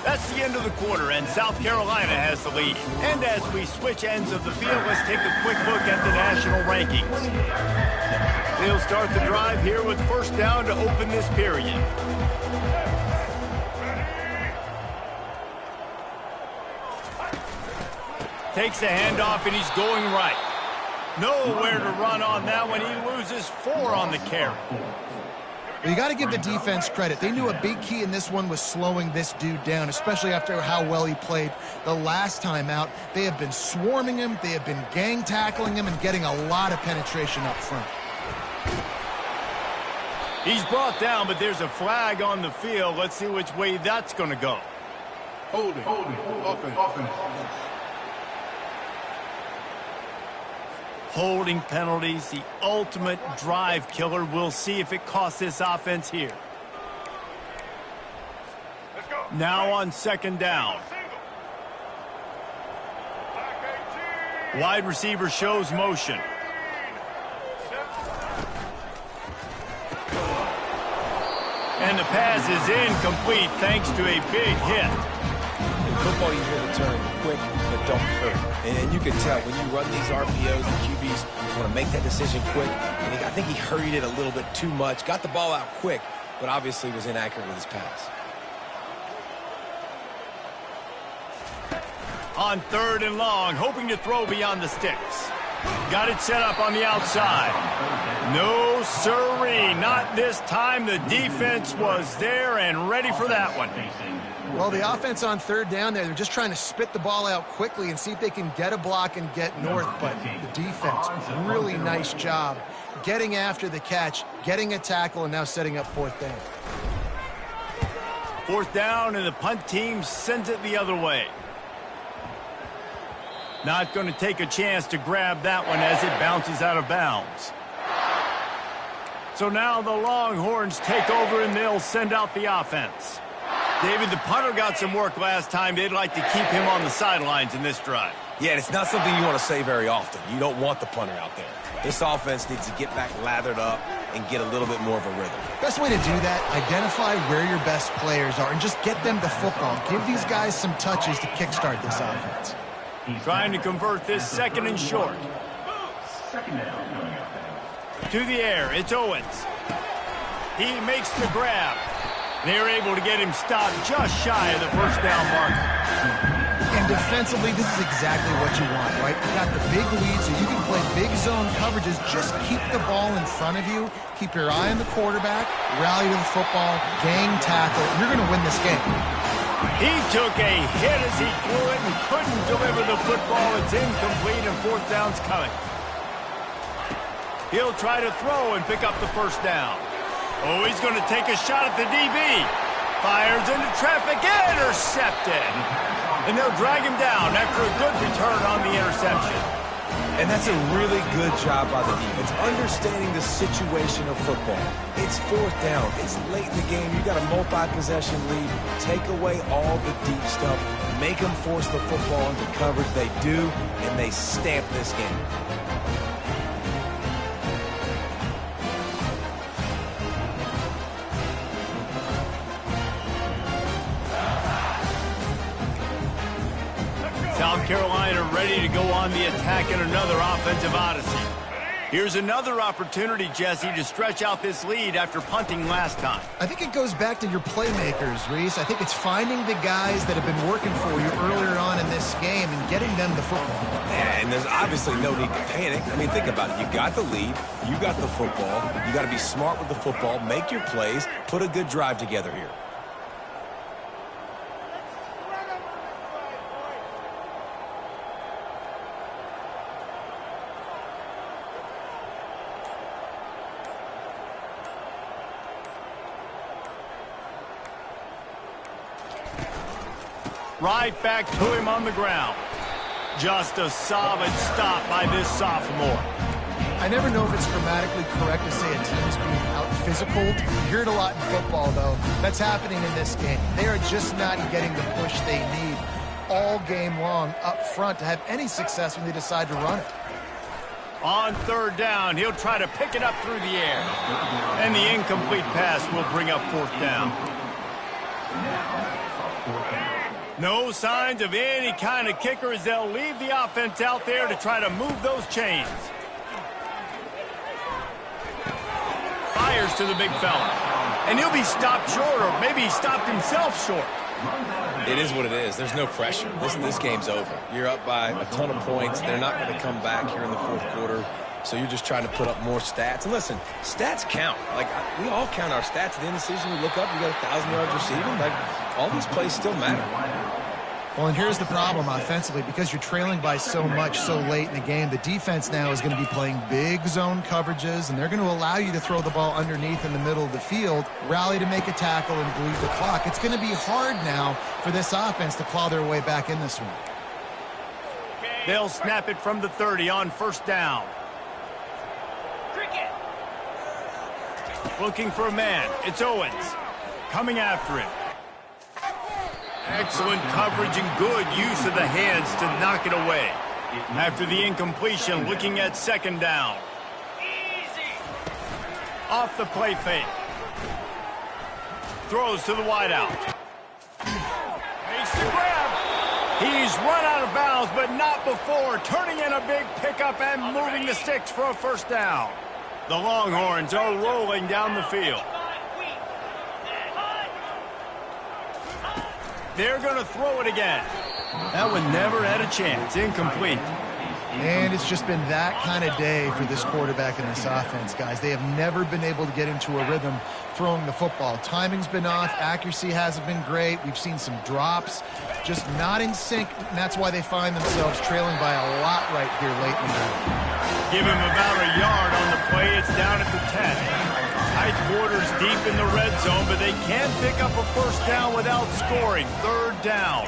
That's the end of the quarter, and South Carolina has the lead. And as we switch ends of the field, let's take a quick look at the national rankings. They'll start the drive here with 1st down to open this period. Takes the handoff, and he's going right. Nowhere to run on that one. He loses 4 on the carry. Well, you got to give the defense credit. They knew a big key in this one was slowing this dude down, especially after how well he played the last time out. They have been swarming him. They have been gang tackling him and getting a lot of penetration up front. He's brought down, but there's a flag on the field. Let's see which way that's going to go. Holding, offense. Holding penalties, the ultimate drive killer. We'll see if it costs this offense here. Now on 2nd down. Wide receiver shows motion. And the pass is incomplete thanks to a big hit. In football, you hear the term quick, but don't hurt. And you can tell when you run these RPOs, the QBs want to make that decision quick. And I think he hurried it a little bit too much. Got the ball out quick, but obviously was inaccurate with his pass. On 3rd and long, hoping to throw beyond the sticks. Got it set up on the outside. No siree, not this time. The defense was there and ready for that one. Well, the offense on 3rd down there, they're just trying to spit the ball out quickly and see if they can get a block and get north. But the defense, really nice job getting after the catch, getting a tackle, and now setting up 4th down. 4th down, and the punt team sends it the other way. Not going to take a chance to grab that one as it bounces out of bounds. So now the Longhorns take over, and they'll send out the offense. David, the punter got some work last time. They'd like to keep him on the sidelines in this drive. Yeah, and it's not something you want to say very often. You don't want the punter out there. This offense needs to get back lathered up and get a little bit more of a rhythm. Best way to do that, identify where your best players are and just get them the football. Give these guys some touches to kickstart this offense. Trying to convert this 2nd and short. To the air, it's Owens. He makes the grab. They're able to get him stopped just shy of the first down marker. And defensively, this is exactly what you want, right? You got the big lead, so you can play big zone coverages. Just keep the ball in front of you. Keep your eye on the quarterback. Rally to the football. Gang tackle. You're going to win this game. He took a hit as he threw it and couldn't deliver the football. It's incomplete and fourth down's coming. He'll try to throw and pick up the first down. Oh, he's going to take a shot at the DB. Fires into traffic, intercepted. And they'll drag him down after a good return on the interception. And that's a really good job by the defense, understanding the situation of football. It's fourth down. It's late in the game. You got a multi-possession lead. Take away all the deep stuff. Make them force the football into coverage. They do, and they stamp this game. South Carolina ready to go on the attack in another offensive odyssey. Here's another opportunity, Jesse, to stretch out this lead after punting last time. I think it goes back to your playmakers, Reese. I think it's finding the guys that have been working for you earlier on in this game and getting them the football. Yeah, and there's obviously no need to panic. I mean, think about it. You got the lead. You got the football. You got to be smart with the football. Make your plays. Put a good drive together here. Right back to him on the ground. Just a solid stop by this sophomore. I never know if it's grammatically correct to say a team's being out-physicaled. You hear it a lot in football, though. That's happening in this game. They are just not getting the push they need all game long up front to have any success when they decide to run it. On third down, he'll try to pick it up through the air. And the incomplete pass will bring up fourth down. No signs of any kind of kicker as they'll leave the offense out there to try to move those chains. Fires to the big fella. And he'll be stopped short, or maybe he stopped himself short. It is what it is. There's no pressure. This game's over. You're up by a ton of points. They're not going to come back here in the fourth quarter. So you're just trying to put up more stats. And listen, stats count. Like, we all count our stats. At the end of the season, we look up, you got 1,000 yards receiving. Like, all these plays still matter. Well, and here's the problem offensively. Because you're trailing by so much so late in the game, the defense now is going to be playing big zone coverages, and they're going to allow you to throw the ball underneath in the middle of the field, rally to make a tackle, and bleed the clock. It's going to be hard now for this offense to claw their way back in this one. They'll snap it from the 30 on first down. Looking for a man. It's Owens. Coming after him. Excellent coverage and good use of the hands to knock it away. After the incompletion, looking at second down. Off the play fake. Throws to the wideout. Makes the grab. He's run out of bounds, but not before turning in a big pickup and moving the sticks for a first down. The Longhorns are rolling down the field. They're going to throw it again. That one never had a chance. Incomplete. And it's just been that kind of day for this quarterback and this offense, guys. They have never been able to get into a rhythm throwing the football. Timing's been off. Accuracy hasn't been great. We've seen some drops. Just not in sync, and that's why they find themselves trailing by a lot right here late in the game. Give him about a yard on the play. It's down at the 10. Tight quarters deep in the red zone, but they can't pick up a first down without scoring. Third down.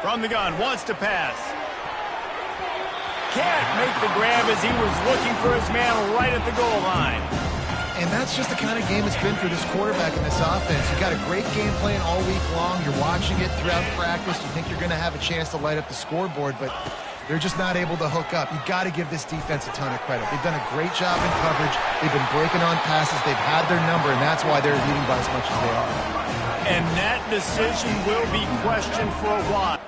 From the gun, wants to pass. Can't make the grab as he was looking for his man right at the goal line. And that's just the kind of game it's been for this quarterback and this offense. You've got a great game plan all week long. You're watching it throughout practice. You think you're going to have a chance to light up the scoreboard, but they're just not able to hook up. You've got to give this defense a ton of credit. They've done a great job in coverage. They've been breaking on passes. They've had their number, and that's why they're leading by as much as they are. And that decision will be questioned for a while.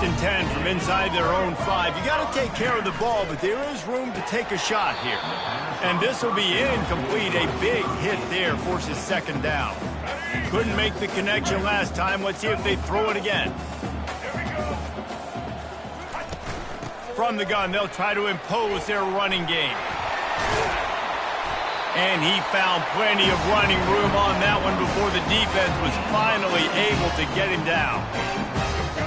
and 10 from inside their own 5. You got to take care of the ball, but there is room to take a shot here. And this will be incomplete. A big hit there forces second down. Couldn't make the connection last time. Let's see if they throw it again. From the gun, they'll try to impose their running game. And he found plenty of running room on that one before the defense was finally able to get him down.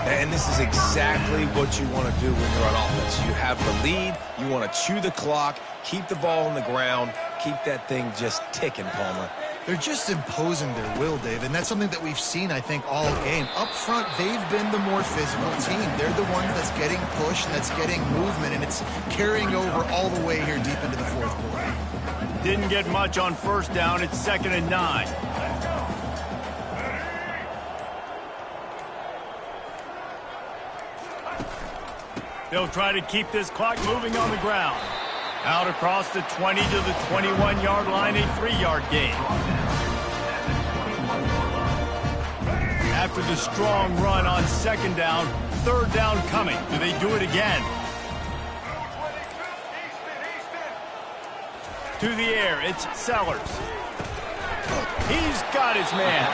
And this is exactly what you want to do when you're on offense. You have the lead, you want to chew the clock, keep the ball on the ground, keep that thing just ticking, Palmer. They're just imposing their will, Dave, and that's something that we've seen, I think, all game. Up front, they've been the more physical team. They're the one that's getting pushed, that's getting movement, and it's carrying over all the way here deep into the fourth quarter. Didn't get much on first down. It's 2nd and 9. They'll try to keep this clock moving on the ground. Out across the 20 to the 21-yard line, a 3-yard gain. After the strong run on 2nd down, 3rd down coming. Do they do it again? To the air, it's Sellers. He's got his man.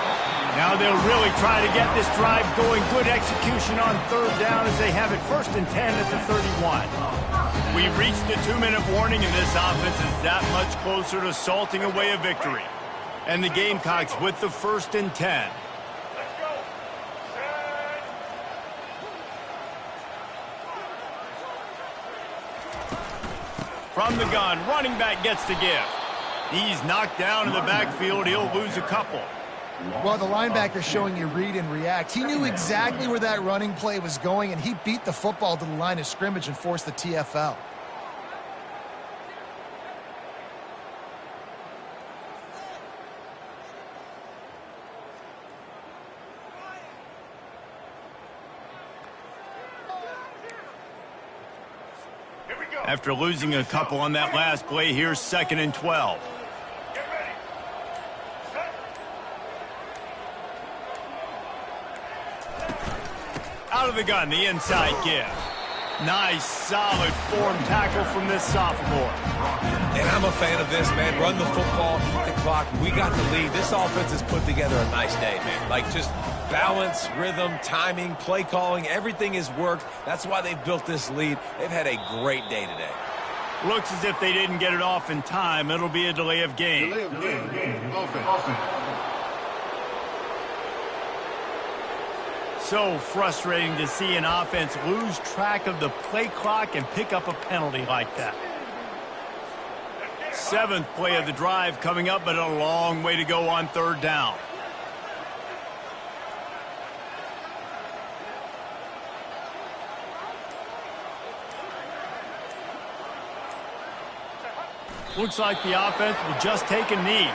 Now they'll really try to get this drive going. Good execution on 3rd down as they have it 1st and 10 at the 31. We've reached the 2-minute warning, and this offense is that much closer to salting away a victory. And the Gamecocks with the 1st and 10. From the gun, running back gets the give. He's knocked down in the backfield. He'll lose a couple. Well, the linebacker's showing you read and react. He knew exactly where that running play was going, and he beat the football to the line of scrimmage and forced the TFL. After losing a couple on that last play, here's 2nd and 12. Out of the gun, the inside give. Nice, solid form tackle from this sophomore. And I'm a fan of this, man. Run the football, eat the clock. We got the lead. This offense has put together a nice day, man. Like, just balance, rhythm, timing, play calling, everything has worked. That's why they've built this lead. They've had a great day today. Looks as if they didn't get it off in time. It'll be a delay of game. Delay of game. Offense. So frustrating to see an offense lose track of the play clock and pick up a penalty like that. 7th play of the drive coming up, but a long way to go on 3rd down. Looks like the offense will just take a knee.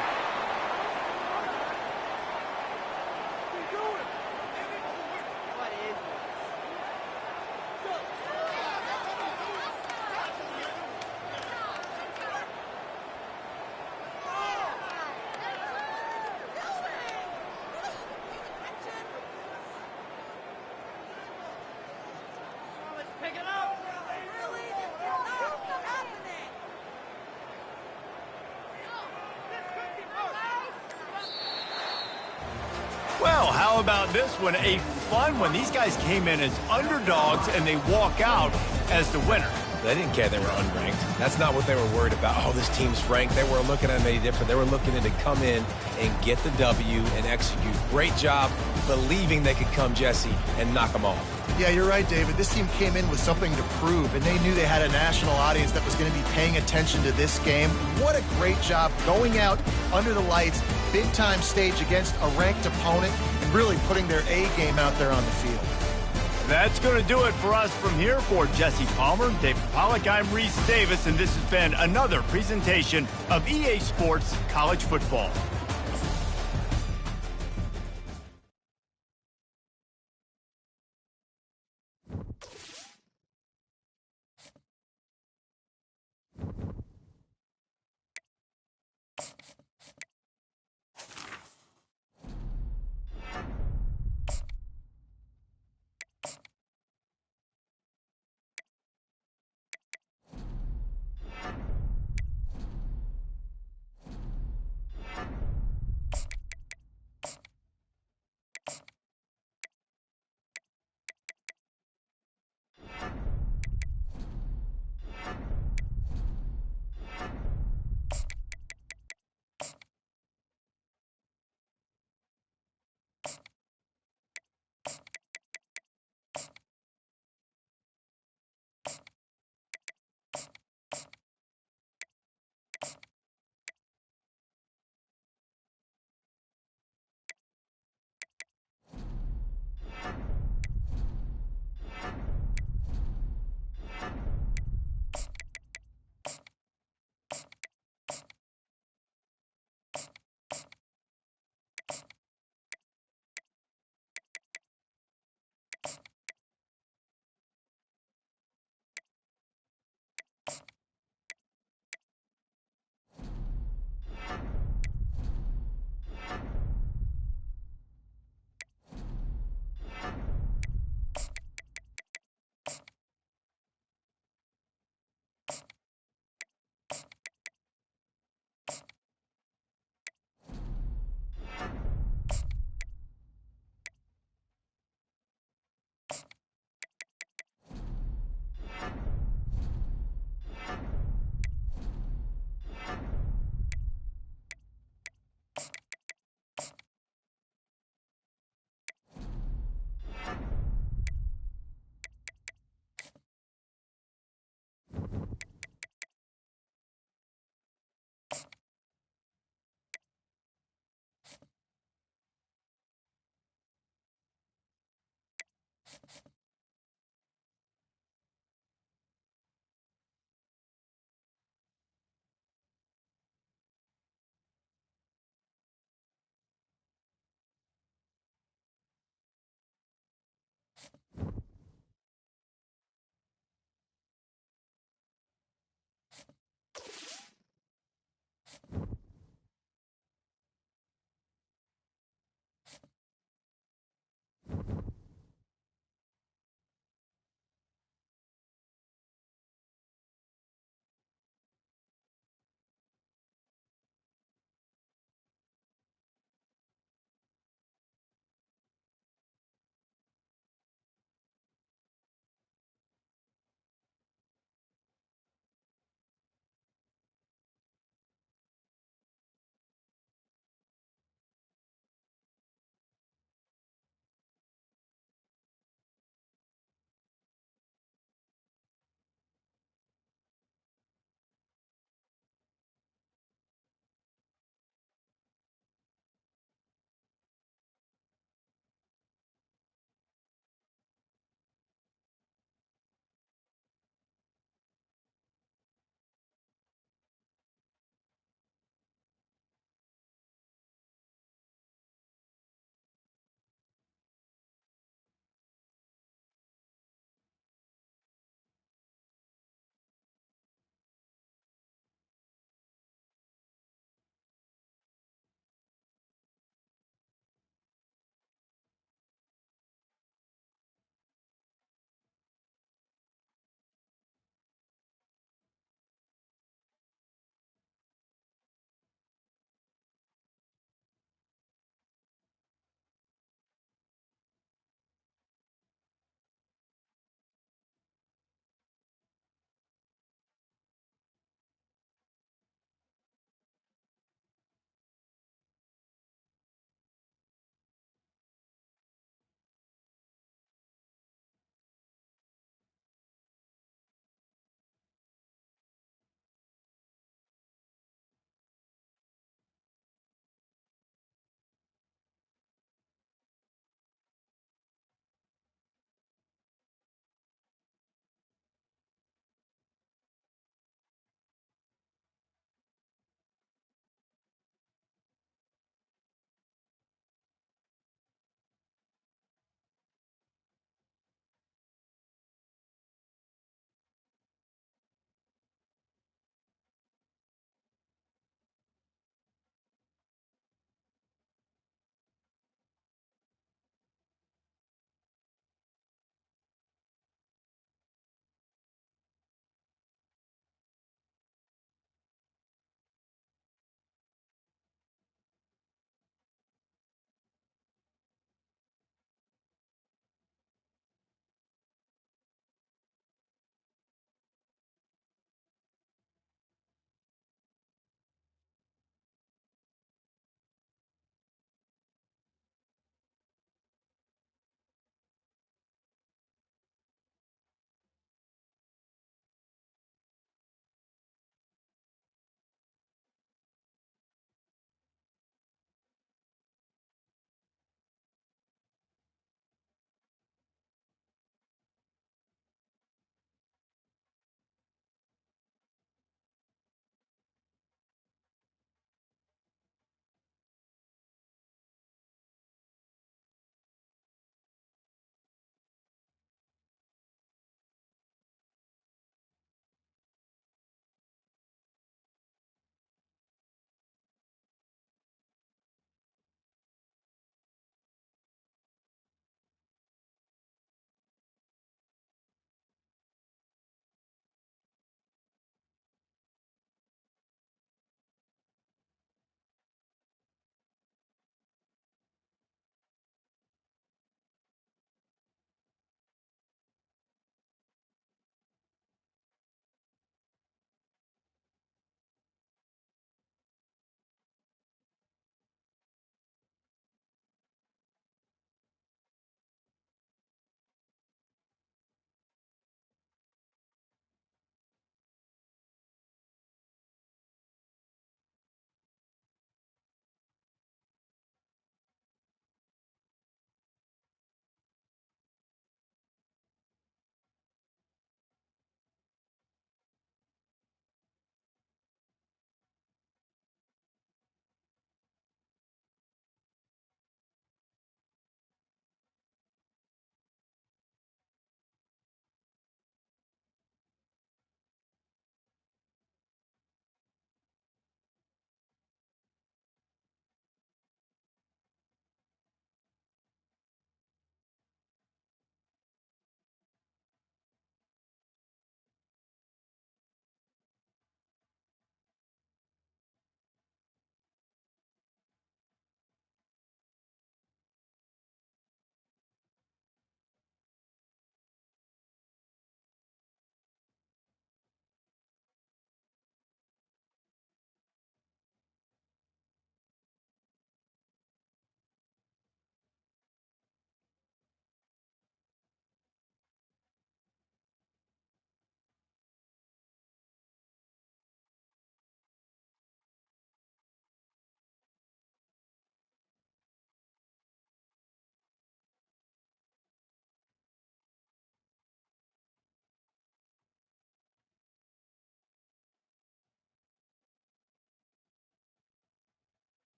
Well, how about this one? A fun one. These guys came in as underdogs, and they walk out as the winner. They didn't care they were unranked. That's not what they were worried about. Oh, this team's ranked. They weren't looking at them any different. They were looking to come in and get the W and execute. Great job believing they could come, Jesse, and knock them off. Yeah, you're right, David. This team came in with something to prove, and they knew they had a national audience that was going to be paying attention to this game. What a great job going out under the lights, big-time stage against a ranked opponent, and really putting their A game out there on the field. That's going to do it for us from here. For Jesse Palmer, David Pollack, I'm Reese Davis, and this has been another presentation of EA Sports College Football.